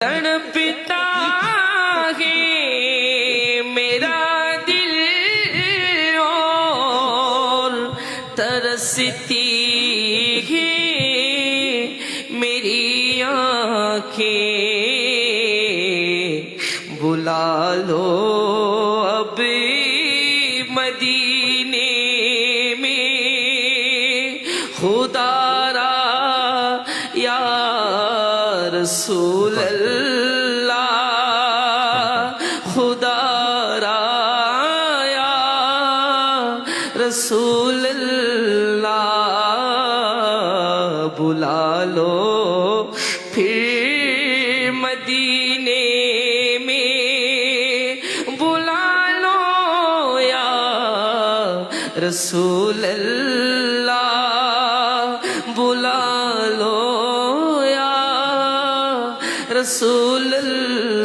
تڑپتا ہے میرا دل اور ترستی ہے میری آنکھیں، بلا لو اب مدینے میں خدا را یا رسول اللہ، خدا را یا رسول اللہ، بلا لو پھر مدینے میں، بلا لو یا رسول اللہ، بلا لو یا رسول اللہ۔